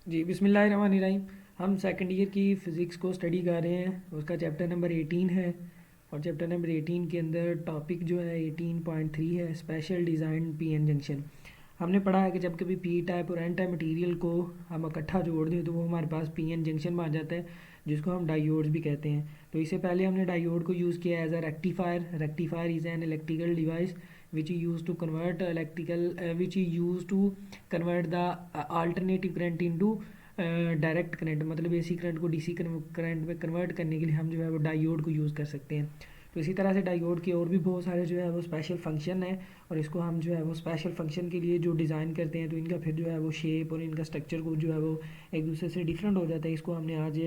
जी बिस्मिल्लाहिर्रहमानिर्रहीम। हम second year की फ़िज़िक्स को स्टडी कर रहे हैं। उसका चैप्टर नंबर 18 है और चैप्टर नंबर 18 के अंदर टॉपिक जो है 18.3 है, स्पेशल डिज़ाइन पीएन जंक्शन। हमने पढ़ा है कि जब कभी पी टाइप और एन टाइप मटेरियल को हम इकट्ठा जोड़ दें तो वो हमारे पास पीएन जंक्शन बन जाता है, जिसको हम डायोड्स भी कहते हैं। तो इससे पहले हमने डायोड को यूज़ किया as a rectifier. Rectifier is an electrical device which is used to convert electrical which is used to convert the alternative current into direct current, मतलब एसी करंट को डीसी करंट में convert करने के लिए हम जो है वो डायोड को यूज़ कर सकते हैं। तो इसी तरह से डायोड के और भी बहुत सारे जो है वो स्पेशल फंक्शन है, और इसको हम जो है वो स्पेशल फंक्शन के लिए जो डिज़ाइन करते हैं तो इनका फिर जो है वो शेप और इनका स्ट्रक्चर को जो है वो एक दूसरे से डिफरेंट हो जाता है। इसको हमने आज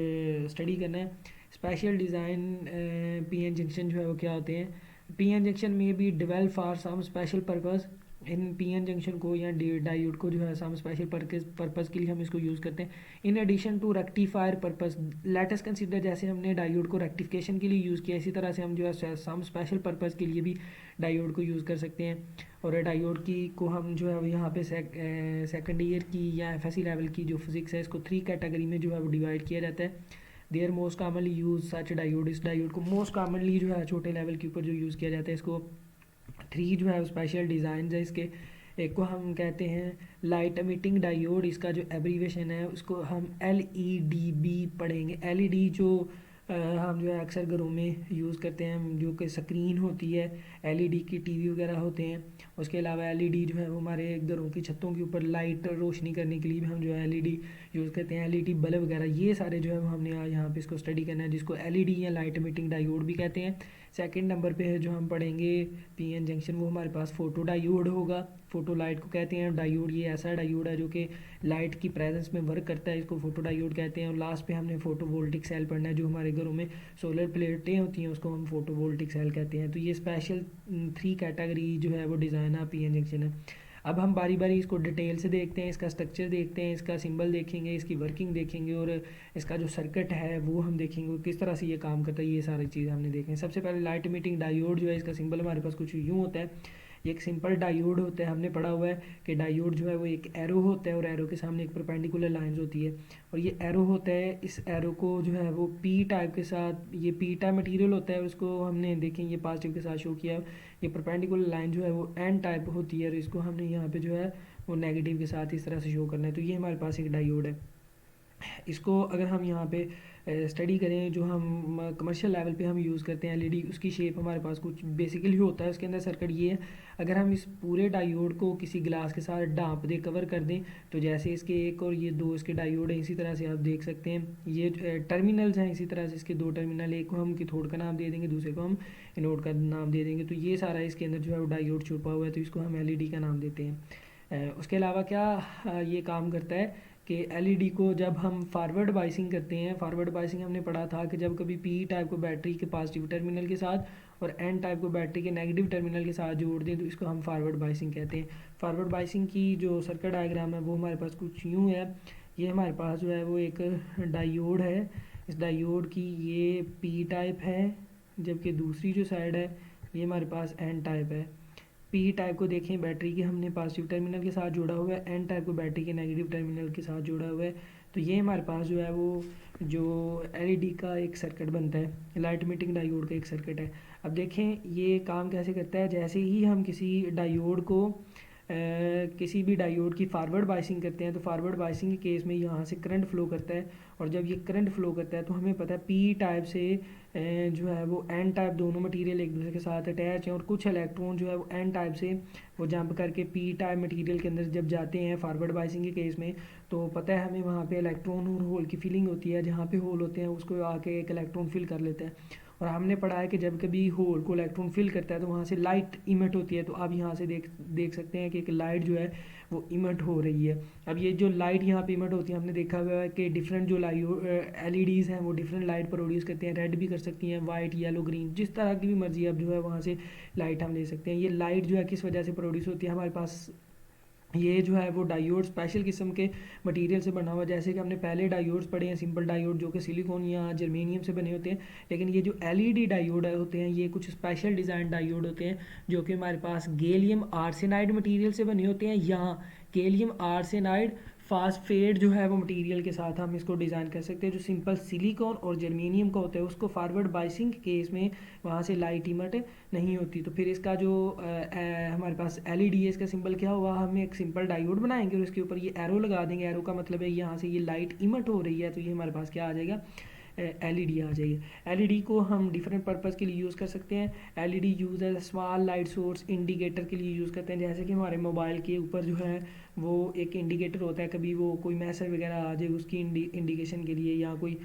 स्टडी करना है। स्पेशल डिज़ाइन पीएन जंक्शन जो है वो क्या होते हैं। पीएन जंक्शन में be develop for some special purpose. In PN junction को या डायोड को जो है सम स्पेशल पर्पस के लिए हम इसको यूज़ करते हैं। In addition to rectifier purpose, let us consider, जैसे हमने डायोड को रेक्टिफिकेशन के लिए यूज़ किया, इसी तरह से हम जो है सम स्पेशल पर्पस के लिए भी डायोड को यूज़ कर सकते हैं। और डायोड की को हम जो है यहाँ पे सेकेंड ईयर की या एफएससी लेवल की जो फिजिक्स है इसको 3 कैटेगरी में जो है वो डिवाइड किया जाता है। There most commonly use such diode, इस डायोड को मोस्ट कॉमनली जो है छोटे लेवल के ऊपर जो यूज़ किया जाता है, इसको 3 जो है स्पेशल डिज़ाइन है इसके। एक को हम कहते हैं लाइट एमिटिंग डायोड, इसका जो एब्रीवेशन है उसको हम LEDB पढ़ेंगे। LED जो हम जो है अक्सर घरों में यूज़ करते हैं, जो कि स्क्रीन होती है, LED की टीवी वगैरह होते हैं। उसके अलावा LED जो है वो हमारे घरों की छतों के ऊपर लाइट रोशनी करने के लिए भी हम जो है LED यूज़ करते हैं। LED बल्ब वगैरह, ये सारे जो है वो हमने यहाँ पे इसको स्टडी करना है, जिसको LED या लाइट एमिटिंग डायोड भी कहते हैं। सेकंड नंबर पे है जो हम पढ़ेंगे पीएन जंक्शन, वो हमारे पास फोटो डायोड होगा। फोटो लाइट को कहते हैं डायोड, ये ऐसा डायोड है जो कि लाइट की प्रेजेंस में वर्क करता है, इसको फोटो डायोड कहते हैं। और लास्ट पे हमने फोटोवोल्टिक सेल पढ़ना है, जो हमारे घरों में सोलर प्लेटें होती हैं उसको हम फोटोवोल्टिक सेल कहते हैं। तो ये स्पेशल 3 कैटेगरी जो है वो डिज़ाइन है पीएन जंक्शन है। अब हम बारी बारी इसको डिटेल से देखते हैं, इसका स्ट्रक्चर देखते हैं, इसका सिंबल देखेंगे, इसकी वर्किंग देखेंगे, और इसका जो सर्किट है वो हम देखेंगे किस तरह से ये काम करता है। ये सारी चीज़ें हमने देखें। सबसे पहले लाइट एमिटिंग डायोड जो है, इसका सिंबल हमारे पास कुछ यूँ होता है। ये एक सिंपल डायोड होता है। हमने पढ़ा हुआ है कि डायोड जो है वो एक एरो होता है और एरो के सामने एक परपेंडिकुलर लाइंस होती है, और ये एरो होता है। इस एरो को जो है वो पी टाइप के साथ, ये पी टाइप मटेरियल होता है, उसको हमने देखें ये पॉजिटिव के साथ शो किया है। ये परपेंडिकुलर लाइन जो है वो एन टाइप होती है, और इसको हमने यहाँ पे जो है वो नेगेटिव के साथ इस तरह से शो करना है। तो ये हमारे पास एक डायोड है। इसको अगर हम यहाँ पे स्टडी करें, जो हम कमर्शियल लेवल पे हम यूज़ करते हैं LED, उसकी शेप हमारे पास कुछ बेसिकली होता है। उसके अंदर सर्किट ये है, अगर हम इस पूरे डायोड को किसी ग्लास के साथ ढाँप दें, कवर कर दें, तो जैसे इसके एक और ये 2 इसके डायोड हैं, इसी तरह से आप देख सकते हैं ये टर्मिनल्स हैं। इसी तरह से इसके 2 टर्मिनल, एक को हम कैथोड का नाम दे देंगे, दूसरे को हम एनोड का नाम दे देंगे। तो ये सारा इसके अंदर जो है वो डायोड छुपा हुआ है, तो इसको हम LED का नाम देते हैं। उसके अलावा क्या ये काम करता है कि LED को जब हम फॉरवर्ड बाइसिंग करते हैं, फॉरवर्ड बाइसिंग हमने पढ़ा था कि जब कभी पी टाइप को बैटरी के पॉजिटिव टर्मिनल के साथ और एन टाइप को बैटरी के नेगेटिव टर्मिनल के साथ जोड़ दें तो इसको हम फॉरवर्ड बाइसिंग कहते हैं। फॉरवर्ड बाइसिंग की जो सर्किट डायग्राम है वो हमारे पास कुछ यूँ है। ये हमारे पास जो है वो एक डायोड है। इस डायोड की ये पी टाइप है, जबकि दूसरी जो साइड है ये हमारे पास एन टाइप है। पी टाइप को देखें, बैटरी के हमने पॉजिटिव टर्मिनल के साथ जोड़ा हुआ है, एन टाइप को बैटरी के नेगेटिव टर्मिनल के साथ जोड़ा हुआ है। तो ये हमारे पास जो है वो जो LED का एक सर्किट बनता है, लाइट एमिटिंग डायोड का एक सर्किट है। अब देखें ये काम कैसे करता है। जैसे ही हम किसी डायोड को किसी भी डायोड की फॉरवर्ड बाइसिंग करते हैं, तो फॉरवर्ड बाइसिंग के केस में यहाँ से करंट फ्लो करता है, और जब ये करंट फ्लो करता है तो हमें पता है पी टाइप से जो है वो एन टाइप, दोनों मटेरियल एक दूसरे के साथ अटैच हैं, और कुछ इलेक्ट्रॉन जो है वो एन टाइप से वो जंप करके पी टाइप मटेरियल के अंदर जब जाते हैं फॉरवर्ड बाइसिंग के केस में, तो पता है हमें वहाँ पे इलेक्ट्रॉन और होल की फीलिंग होती है। जहाँ पे होल होते हैं उसको आके एक इलेक्ट्रॉन फिल कर लेता है, और हमने पढ़ा है कि जब कभी होल को इलेक्ट्रॉन फिल करता है तो वहाँ से लाइट इमिट होती है। तो आप यहाँ से देख सकते हैं कि एक लाइट जो है वो इमिट हो रही है। अब ये जो लाइट यहाँ पे इमिट होती है, हमने देखा हुआ है कि डिफरेंट जो LEDs हैं वो डिफरेंट लाइट प्रोड्यूस करते हैं। रेड भी कर सकती हैं, वाइट, येलो, ग्रीन, जिस तरह की भी मर्जी अब जो है वहाँ से लाइट हम ले सकते हैं। ये लाइट जो है किस वजह से प्रोड्यूस होती है हमारे पास, ये जो है वो डायोड स्पेशल किस्म के मटेरियल से बना हुआ है। जैसे कि हमने पहले डायोड्स पढ़े हैं, सिंपल डायोड जो कि सिलिकॉन या जर्मेनियम से बने होते हैं, लेकिन ये जो LED डायोड होते हैं ये कुछ स्पेशल डिज़ाइन डायोड होते हैं, जो कि हमारे पास गैलियम आर्सेनाइड मटेरियल से बने होते हैं, या गैलियम आर्सेनाइड फास्ट फेड जो है वो मटेरियल के साथ हम इसको डिज़ाइन कर सकते हैं। जो सिंपल सिलिकॉन और जर्मेनियम का होता है उसको फॉरवर्ड बाइसिंग केस में वहाँ से लाइट इमट नहीं होती। तो फिर इसका जो हमारे पास LED है, इसका सिंबल क्या हुआ, हम एक सिंपल डायोड बनाएंगे और उसके ऊपर ये एरो लगा देंगे। एरो का मतलब है यहाँ से ये लाइट इमट हो रही है, तो ये हमारे पास क्या आ जाएगा, LED आ जाएगी। LED को हम डिफरेंट पर्पज़ के लिए यूज़ कर सकते हैं। LED use as small light source indicator के लिए यूज़ करते हैं। जैसे कि हमारे मोबाइल के ऊपर जो है वो एक इंडिकेटर होता है, कभी वो कोई मैसेज वगैरह आ जाए उसकी इंडिकेशन के लिए, या कोई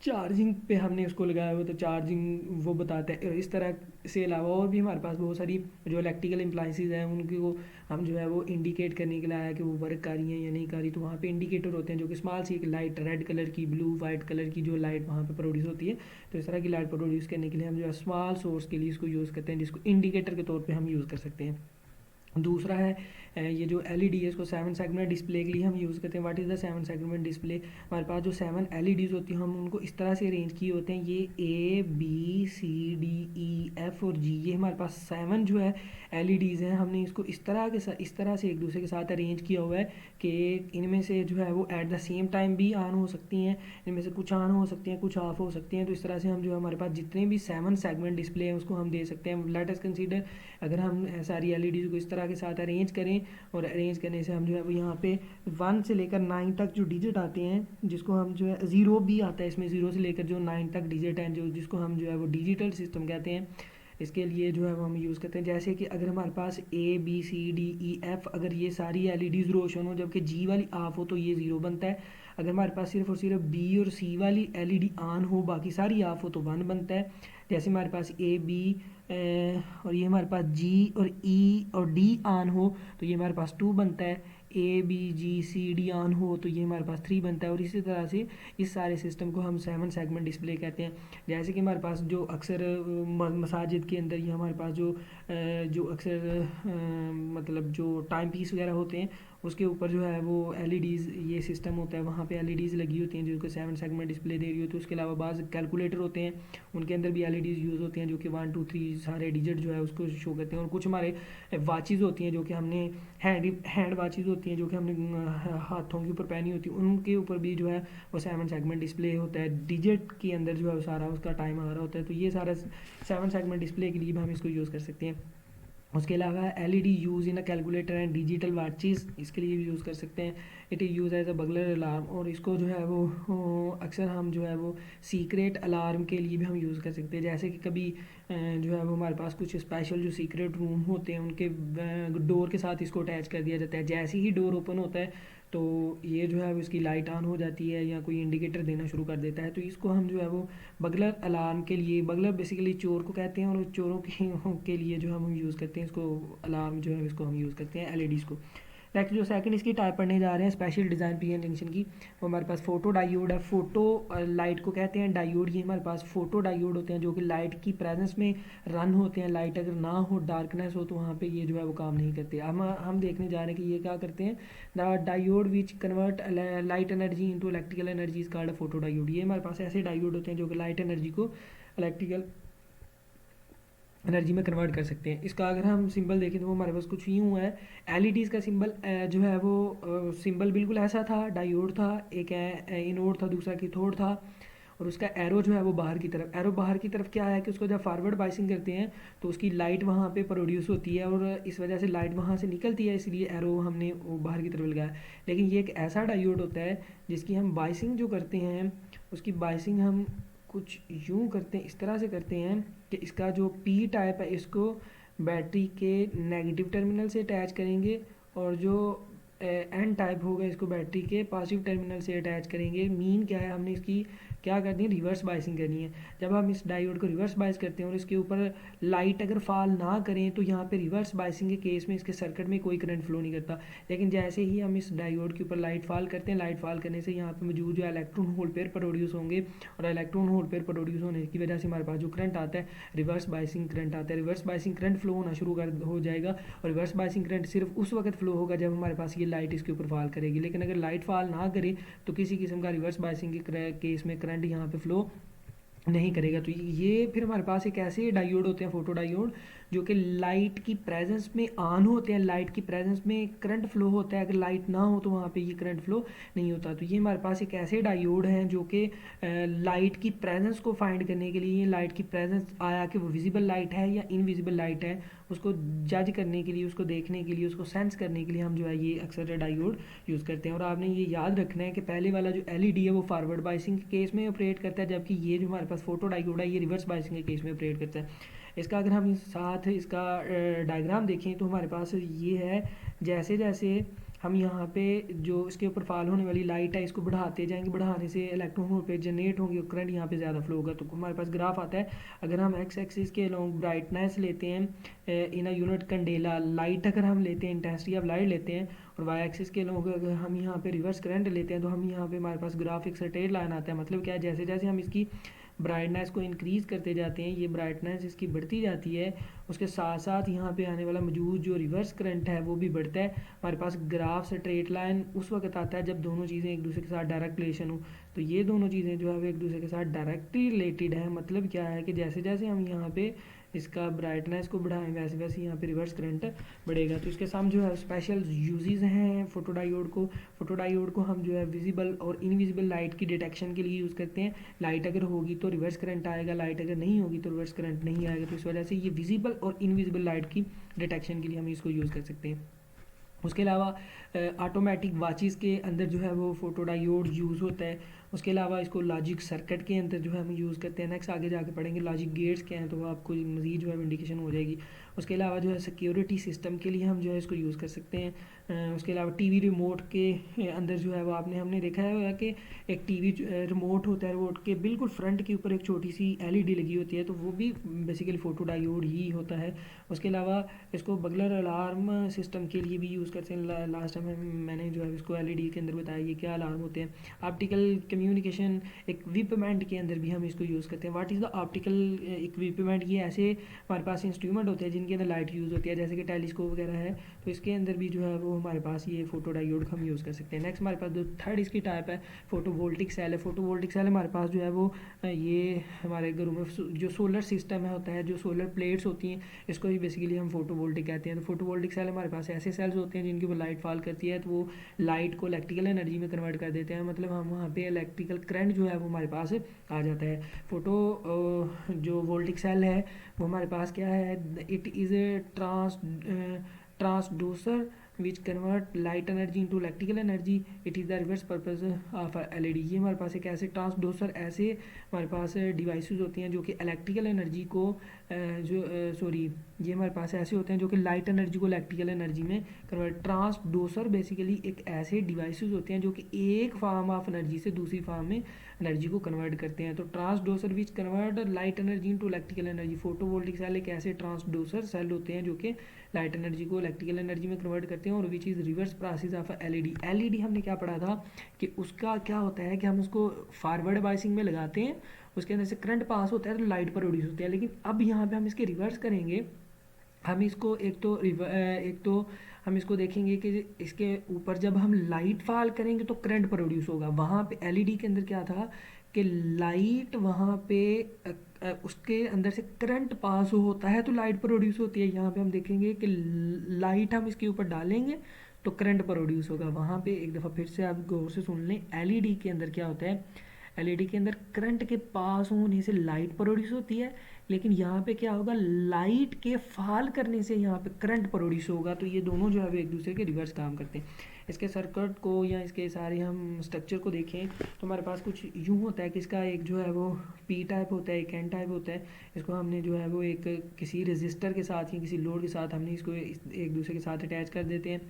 चार्जिंग पे हमने उसको लगाया हुआ तो चार्जिंग वो बताता है। इस तरह से अलावा और भी हमारे पास बहुत सारी जो इलेक्ट्रिकल अप्लाइंसेस हैं उनको हम जो है वो इंडिकेट करने के लिए आया कि वो वर्क कर रही हैं या नहीं कर रही। तो वहाँ पे इंडिकेटर होते हैं जो कि स्मॉल सी एक लाइट, रेड कलर की, ब्लू वाइट कलर की जो लाइट वहाँ पे प्रोड्यूस होती है। तो इस तरह की लाइट प्रोड्यूस करने के लिए हम जो है स्मॉल सोर्स के लिए इसको यूज़ करते हैं, जिसको इंडिकेटर के तौर पर हम यूज़ कर सकते हैं। दूसरा है ये जो LED है इसको 7 सेगमेंट डिस्प्ले के लिए हम यूज़ करते हैं। What is the 7 segment display, हमारे पास जो 7 LEDs होती हैं हम उनको इस तरह से अरेंज किए होते हैं। ये ABCDEF और G, ये हमारे पास 7 जो है LEDs हैं। हमने इसको इस तरह से एक दूसरे के साथ अरेंज किया हुआ है कि इनमें से जो है वो एट द सेम टाइम भी ऑन हो सकती हैं, इनमें से कुछ ऑन हो सकती हैं, कुछ ऑफ हो सकती हैं। तो इस तरह से हम जो है हमारे पास जितने भी 7 सेगमेंट डिस्प्ले हैं उसको हम दे सकते हैं। लेट अस कंसीडर, अगर हम सारी LEDs को इस तरह के साथ अरेंज करें और अरेंज करने से हम जो है वो यहाँ पे 1 से लेकर 9 तक जो डिजिट आते हैं, जिसको हम जो है 0 भी आता है इसमें, 0 से लेकर जो 9 तक डिजिट हैं जो जिसको हम जो है वो डिजिटल सिस्टम कहते हैं, इसके लिए जो है वो हम यूज़ करते हैं। जैसे कि अगर हमारे पास ABCDEF, अगर ये सारी LEDs रोशन हो जबकि G वाली ऑफ हो तो ये 0 बनता है। अगर हमारे पास सिर्फ और सिर्फ B और C वाली LED ऑन हो बाकी सारी ऑफ हो तो 1 बनता है। जैसे हमारे पास AB और ये हमारे पास G और E और D ऑन हो तो ये हमारे पास 2 बनता है। ABGCD ऑन हो तो ये हमारे पास 3 बनता है। और इसी तरह से इस सारे सिस्टम को हम 7 सेगमेंट डिस्प्ले कहते हैं। जैसे कि हमारे पास जो अक्सर मसाजिद के अंदर या हमारे पास जो अक्सर मतलब जो टाइम पीस वगैरह होते हैं उसके ऊपर जो है वो LEDs ये सिस्टम होता है, वहाँ पे LEDs लगी होती हैं जिनको 7 सेगमेंट डिस्प्ले दे रही होती है। उसके अलावा बाज़ कैलकुलेटर होते हैं उनके अंदर भी LEDs यूज़ होती हैं जो कि 1 2 3 सारे डिजिट जो है उसको शो करते हैं। और कुछ हमारे वाचेज़ होती हैं जो कि हमने हैंड वाचेज़ होती हैं जो कि हमने हाथों के ऊपर पहनी होती है, उनके ऊपर भी जो है वो 7 सेगमेंट डिस्प्ले होता है। डिजिट के अंदर जो है वो सारा उसका टाइम आ रहा होता है। तो ये सारा 7 सेगमेंट डिस्प्ले के लिए भी हम इसको यूज़ कर सकते हैं। उसके अलावा LED use in a calculator and digital watches, इसके लिए भी यूज़ कर सकते हैं। It is use as a burglar alarm, और इसको जो है वो अक्सर हम जो है वो सीक्रेट अलार्म के लिए भी हम यूज़ कर सकते हैं। जैसे कि कभी जो है वो हमारे पास कुछ स्पेशल जो सीक्रेट रूम होते हैं उनके डोर के साथ इसको अटैच कर दिया जाता है। जैसे ही डोर ओपन होता है तो ये जो है उसकी लाइट ऑन हो जाती है या कोई इंडिकेटर देना शुरू कर देता है। तो इसको हम जो है वो बगलर अलार्म के लिए, बगलर बेसिकली चोर को कहते हैं और चोरों के लिए जो हम यूज़ करते हैं इसको, अलार्म जो है इसको हम यूज़ करते हैं LEDs को। नेक्स्ट जो सेकंड इसकी टाइप पढ़ने जा रहे हैं स्पेशल डिज़ाइन PN जंक्शन की, वो हमारे पास फोटो डायोड है। फोटो लाइट को कहते हैं डायोड, ये हमारे पास फोटो डायोड होते हैं जो कि लाइट की प्रेजेंस में रन होते हैं। लाइट अगर ना हो, डार्कनेस हो, तो वहाँ पे ये जो है वो काम नहीं करते। हम देखने जा रहे हैं कि ये क्या करते हैं। The diode which convert light energy into electrical energy is called photo diode. ये हमारे पास ऐसे डायोड होते हैं जो कि लाइट एनर्जी को इलेक्ट्रिकल एनर्जी में कन्वर्ट कर सकते हैं। इसका अगर हम सिंबल देखें तो वो हमारे पास कुछ यूँ है। LEDs का सिंबल जो है वो सिंबल बिल्कुल ऐसा था, डायोड था, एक इनोड था, दूसरा कैथोड था, और उसका एरो जो है वो बाहर की तरफ। एरो बाहर की तरफ क्या है कि उसको जब फॉरवर्ड बाइसिंग करते हैं तो उसकी लाइट वहाँ पे प्रोड्यूस होती है और इस वजह से लाइट वहाँ से निकलती है, इसलिए एरो हमने वो बाहर की तरफ लगाया। लेकिन ये एक ऐसा डायोड होता है जिसकी हम बाइसिंग जो करते हैं उसकी बाइसिंग हम कुछ यूँ करते हैं, इस तरह से करते हैं कि इसका जो P टाइप है इसको बैटरी के नेगेटिव टर्मिनल से अटैच करेंगे और जो N टाइप होगा इसको बैटरी के पॉजिटिव टर्मिनल से अटैच करेंगे। मीन क्या है, हमने इसकी क्या करनी है, रिवर्स बाइसिंग करनी है। जब हम इस डायोड को रिवर्स बाइस करते हैं और इसके ऊपर लाइट अगर फॉल ना करें तो यहाँ पे रिवर्स बाइसिंग के केस में इसके सर्किट में कोई करंट फ्लो नहीं करता। लेकिन जैसे ही हम इस डायोड के ऊपर लाइट फॉल करते हैं, लाइट फॉल करने से यहाँ पे मौजूद जो इलेक्ट्रॉन होल पेयर प्रोड्यूस होंगे और इलेक्ट्रॉन होल पेयर प्रोड्यूस होने की वजह से हमारे पास जो करंट आता है रिवर्स बाइसिंग करंट आता है। रिवर्स बाइसिंग करंट फ्लो होना शुरू हो जाएगा और रिवर्स बाइसिंग करंट सिर्फ उस वक्त फ्लो होगा जब हमारे पास ये लाइट इसके ऊपर फॉल करेगी। लेकिन अगर लाइट फॉल ना करे तो किसी किस्म का रिवर्स बाइसिंग के केस में करंट यहाँ पे फ्लो नहीं करेगा। तो ये फिर हमारे पास एक ऐसे डायोड होते हैं, फोटो डायोड, जो कि लाइट की प्रेजेंस में ऑन होते हैं, लाइट की प्रेजेंस में करंट फ्लो होता है, अगर लाइट ना हो तो वहाँ पे ये करंट फ्लो नहीं होता। तो ये हमारे पास एक ऐसे डायोड हैं जो कि लाइट की प्रेजेंस को फाइंड करने के लिए, लाइट की प्रेजेंस आया कि वो विजिबल लाइट है या इनविजिबल लाइट है, उसको जज करने के लिए, उसको देखने के लिए, उसको सेंस करने के लिए हम जो है ये अक्सर डायोड यूज़ करते हैं। और आपने ये याद रखना है कि पहले वाला जो एलईडी है वो फॉरवर्ड बाइसिंग के केस में ऑपरेट करता है, जबकि ये जो हमारे पास फोटो डायोड है ये रिवर्स बाइसिंग के केस में ऑपरेट करता है। इसका अगर हम साथ इसका डायग्राम देखें तो हमारे पास ये है, जैसे जैसे हम यहाँ पे जो इसके ऊपर फॉल होने वाली लाइट है इसको बढ़ाते जाएंगे, बढ़ाने से इलेक्ट्रॉन होल पे जनरेट होंगे और करंट यहाँ पे ज़्यादा फ्लो होगा। तो हमारे पास ग्राफ आता है, अगर हम एक्स एक्सिस के अलोंग ब्राइटनेस लेते हैं इन अ यूनिट कैंडेला, लाइट अगर हम लेते हैं, इंटेंसिटी ऑफ लाइट लेते हैं, और वाई एक्सिस के अलोंग अगर हम यहाँ पे रिवर्स करंट लेते हैं तो हम यहाँ पे हमारे पास ग्राफ एक स्ट्रेट लाइन आता है। मतलब क्या है, जैसे जैसे हम इसकी ब्राइटनेस को इंक्रीज़ करते जाते हैं, ये ब्राइटनेस इसकी बढ़ती जाती है, उसके साथ साथ यहाँ पे आने वाला मौजूद जो रिवर्स करंट है वो भी बढ़ता है। हमारे पास ग्राफ स्ट्रेट लाइन उस वक्त आता है जब दोनों चीज़ें एक दूसरे के साथ डायरेक्ट रिलेशन हो। तो ये दोनों चीज़ें जो है वो एक दूसरे के साथ डायरेक्टली रिलेटेड है। मतलब क्या है कि जैसे जैसे हम यहाँ पे इसका ब्राइटनेस को बढ़ाएं वैसे वैसे यहाँ पे रिवर्स करंट बढ़ेगा। तो इसके साथ जो है स्पेशल यूजेस हैं फोटोडायोड को। फोटोडायोड को हम जो है विजिबल और इनविजिबल लाइट की डिटेक्शन के लिए यूज़ करते हैं। लाइट अगर होगी तो रिवर्स करंट आएगा, लाइट अगर नहीं होगी तो रिवर्स करंट नहीं आएगा। तो इस वजह से ये विजिबल और इनविजिबल लाइट की डिटेक्शन के लिए हम इसको यूज़ कर सकते हैं। उसके अलावा ऑटोमेटिक वाचिस के अंदर जो है वो फोटोडायोड यूज़ होता है। उसके अलावा इसको लॉजिक सर्किट के अंदर जो है हम यूज़ करते हैं। नेक्स्ट आगे जाके पढ़ेंगे लॉजिक गेट्स क्या हैं, तो वो आपको मज़ीद जो है इंडिकेशन हो जाएगी। उसके अलावा जो है सिक्योरिटी सिस्टम के लिए हम जो है इसको यूज़ कर सकते हैं। उसके अलावा टीवी रिमोट के अंदर जो है वो हमने देखा है कि एक टीवी रिमोट होता है, रिमोट के बिल्कुल फ्रंट के ऊपर एक छोटी सी एलईडी लगी होती है, तो वो भी बेसिकली फोटोडायोड ही होता है। उसके अलावा इसको बगलर अलार्म सिस्टम के लिए भी यूज़ करते हैं। लास्ट टाइम मैंने जो है इसको एलईडी के अंदर बताया ये क्या अलार्म होते हैं। ऑप्टिकल कम्युनिकेशन इक्विपमेंट के अंदर भी हम इसको यूज़ करते हैं। What is the optical equipment, ये ऐसे हमारे पास इंस्ट्रूमेंट होते हैं जिनके अंदर लाइट यूज़ होती है, जैसे कि टेलीस्कोप वगैरह है, तो इसके अंदर भी जो है वो हमारे पास ये फोटोडायोड हम यूज़ कर सकते हैं। नेक्स्ट हमारे पास जो थर्ड इसकी टाइप है फोटोवोल्टिक सेल है। फोटोवोल्टिक सेल हमारे पास जो है वो ये हमारे घरों में जो सोलर सिस्टम है होता है, जो सोलर प्लेट्स होती हैं, इसको ही बेसिकली हम फोटोवोल्टिक कहते हैं। तो फोटोवोल्टिक सेल हमारे पास ऐसे सेल्स होते हैं जिनकी वो लाइट फॉल करती है तो वो लाइट को इलेक्ट्रिकल एनर्जी में कन्वर्ट कर देते हैं। मतलब हम वहाँ पे इलेक्ट्रिकल करंट जो है वो हमारे पास आ जाता है। जो वोल्टिक सेल है वो हमारे पास क्या है, it is a transducer which convert light energy into electrical energy, it is the reverse purpose of LED. ये हमारे पास एक ऐसे ट्रांसड्यूसर, ऐसे हमारे पास डिवाइसेस होती हैं जो कि इलेक्ट्रिकल एनर्जी को ये हमारे पास ऐसे होते हैं जो कि लाइट एनर्जी को इलेक्ट्रिकल एनर्जी में कन्वर्ट। ट्रांसड्यूसर बेसिकली एक ऐसे डिवाइसेस होते हैं जो कि एक फॉर्म ऑफ एनर्जी से दूसरी फॉर्म में एनर्जी को कन्वर्ट करते हैं। तो transducer which convert light energy into electrical energy, photovoltaic cell एक ऐसे ट्रांसड्यूसर सेल होते हैं जो कि लाइट एनर्जी को इलेक्ट्रिकल एनर्जी में कन्वर्ट करते हैं। और which is reverse process of LED. LED हमने क्या पढ़ा था कि उसका क्या होता है कि हम उसको फॉरवर्ड बाइसिंग में लगाते हैं, उसके अंदर से करंट पास होता है तो लाइट प्रोड्यूस होती है। लेकिन अब यहाँ पे हम इसके रिवर्स करेंगे, हम इसको एक तो हम इसको देखेंगे कि इसके ऊपर जब हम लाइट फॉल करेंगे तो करंट प्रोड्यूस होगा। वहाँ पे एलईडी के अंदर क्या था कि लाइट वहाँ पे उसके अंदर से करंट पास होता है तो लाइट प्रोड्यूस होती है। यहाँ पे हम देखेंगे कि लाइट हम इसके ऊपर डालेंगे तो करंट प्रोड्यूस होगा। वहाँ पे एक दफ़ा फिर से आप गौर से सुन लें, एलईडी के अंदर क्या होता है, एलईडी के अंदर करंट के पास होने से लाइट प्रोड्यूस होती है, लेकिन यहाँ पे क्या होगा, लाइट के फॉल करने से यहाँ पे करंट प्रोड्यूस होगा। तो ये दोनों जो है वो एक दूसरे के रिवर्स काम करते हैं। इसके सर्किट को या इसके सारे हम स्ट्रक्चर को देखें तो हमारे पास कुछ यूँ होता है कि इसका एक जो है वो पी टाइप होता है, एक एन टाइप होता है। इसको हमने जो है वो एक किसी रजिस्टर के साथ या किसी लोड के साथ हमने इसको एक दूसरे के साथ अटैच कर देते हैं।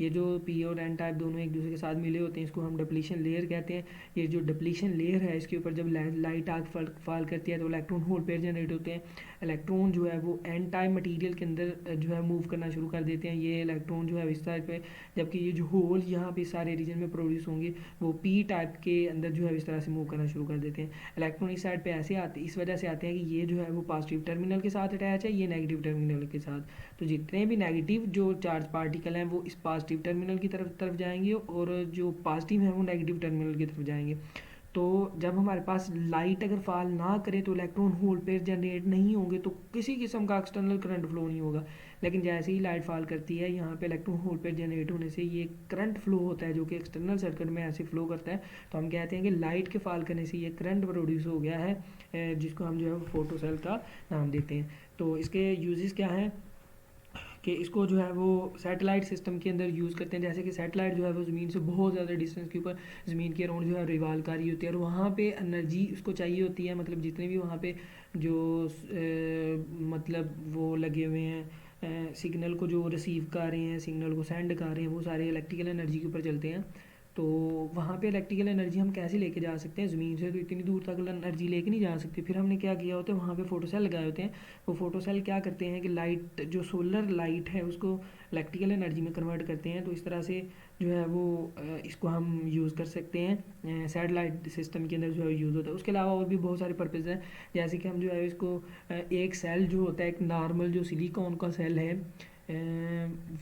ये जो पी और एन टाइप दोनों एक दूसरे के साथ मिले होते हैं, इसको हम डिप्लीशन लेयर कहते हैं। ये जो डिप्लीशन लेयर है इसके ऊपर जब लाइट आग फॉल करती है तो इलेक्ट्रॉन होल पेयर जनरेट होते हैं। इलेक्ट्रॉन जो है वो एन टाइप मटेरियल के अंदर जो है मूव करना शुरू कर देते हैं। ये इलेक्ट्रॉन जो है इस टाइप पे, जबकि ये जो होल यहाँ पे सारे रीजन में प्रोड्यूस होंगे वो पी टाइप के अंदर जो है इस तरह से मूव करना शुरू कर देते हैं। इलेक्ट्रॉन इस साइड पे ऐसे आते, इस वजह से आते हैं कि ये जो है वो पॉजिटिव टर्मिनल के साथ अटैच है, ये नेगेटिव टर्मिनल के साथ। तो जितने भी नेगेटिव जो चार्ज पार्टिकल हैं वो इस पॉजिटिव टर्मिनल की तरफ जाएंगे और जो पॉजिटिव है वो नेगेटिव टर्मिनल की तरफ जाएंगे। तो जब हमारे पास लाइट अगर फॉल ना करे तो इलेक्ट्रॉन होल पेयर जनरेट नहीं होंगे, तो किसी किस्म का एक्सटर्नल करंट फ्लो नहीं होगा। लेकिन जैसे ही लाइट फॉल करती है, यहाँ पे इलेक्ट्रॉन होल पेयर जनरेट होने से ये करंट फ्लो होता है जो कि एक्सटर्नल सर्किट में ऐसे फ्लो करता है। तो हम कहते हैं कि लाइट के फॉल करने से ये करंट प्रोड्यूस हो गया है, जिसको हम जो है फोटो सेल का नाम देते हैं। तो इसके यूजेस क्या हैं कि इसको जो है वो सैटेलाइट सिस्टम के अंदर यूज़ करते हैं। जैसे कि सैटेलाइट जो है वो ज़मीन से बहुत ज़्यादा डिस्टेंस के ऊपर ज़मीन के अराउंड जो है रिवाल्व कर रही होती है, और वहाँ पे एनर्जी उसको चाहिए होती है, मतलब जितने भी वहाँ पे जो मतलब वो लगे हुए हैं सिग्नल को जो रिसीव कर रहे हैं, सिग्नल को सेंड कर रहे हैं, वो सारे इलेक्ट्रिकल एनर्जी के ऊपर चलते हैं। तो वहाँ पे इलेक्ट्रिकल एनर्जी हम कैसे लेके जा सकते हैं, ज़मीन से तो इतनी दूर तक एनर्जी लेके नहीं जा सकते। फिर हमने क्या किया होता है, वहाँ पे फोटो सेल लगाए होते हैं। वो फोटो सेल क्या करते हैं कि लाइट जो सोलर लाइट है उसको इलेक्ट्रिकल एनर्जी में कन्वर्ट करते हैं। तो इस तरह से जो है वो इसको हम यूज़ कर सकते हैं, सैटेलाइट सिस्टम के अंदर जो है यूज़ होता है। उसके अलावा और भी बहुत सारे पर्पज़ हैं, जैसे कि हम जो है इसको एक सेल जो होता है, एक नॉर्मल जो सिलिकॉन का सेल है,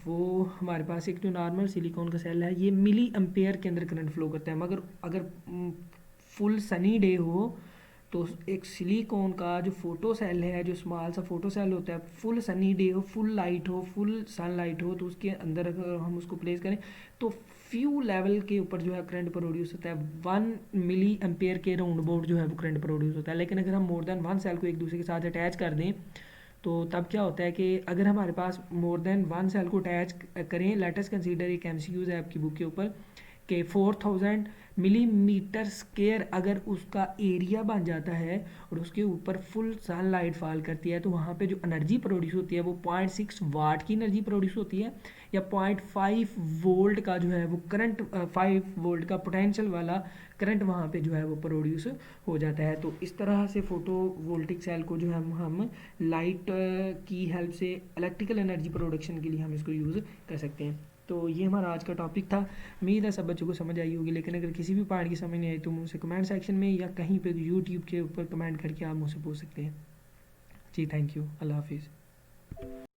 वो हमारे पास एक जो नॉर्मल सिलिकॉन का सेल है, ये मिली एम्पेयर के अंदर करंट फ्लो करता है। मगर अगर फुल सनी डे हो तो एक सिलिकॉन का जो फोटो सेल है, जो स्मॉल सा फोटो सेल होता है, फुल सनी डे हो, फुल लाइट हो, फुल सनलाइट हो, तो उसके अंदर अगर हम उसको प्लेस करें तो फ्यू लेवल के ऊपर जो है करंट प्रोड्यूस होता है। 1 मिली एम्पेयर के राउंड अबाउट जो है वो करंट प्रोड्यूस होता है। लेकिन अगर हम मोर देन वन सेल को एक दूसरे के साथ अटैच कर दें तो तब क्या होता है कि अगर हमारे पास मोर देन वन सेल को अटैच करें, लेट अस कंसीडर एक एमसीक्यूज है आपकी बुक के ऊपर कि 4000 मिलीमीटर स्क्वायर अगर उसका एरिया बन जाता है और उसके ऊपर फुल सनलाइट फॉल करती है, तो वहाँ पे जो एनर्जी प्रोड्यूस होती है वो 0.6 वाट की एनर्जी प्रोड्यूस होती है, या 0.5 वोल्ट का जो है वो करंट, 5 वोल्ट का पोटेंशियल वाला करंट वहाँ पे जो है वो प्रोड्यूस हो जाता है। तो इस तरह से फोटो वोल्टिक सेल को जो है हम लाइट की हेल्प से इलेक्ट्रिकल एनर्जी प्रोडक्शन के लिए हम इसको यूज़ कर सकते हैं। तो ये हमारा आज का टॉपिक था। उम्मीद है सब बच्चों को समझ आई होगी, लेकिन अगर किसी भी पॉइंट की समझ नहीं आई तो मुझसे कमेंट सेक्शन में या कहीं पे यूट्यूब के ऊपर कमेंट करके आप मुझसे पूछ सकते हैं। जी थैंक यू, अल्लाह हाफिज़।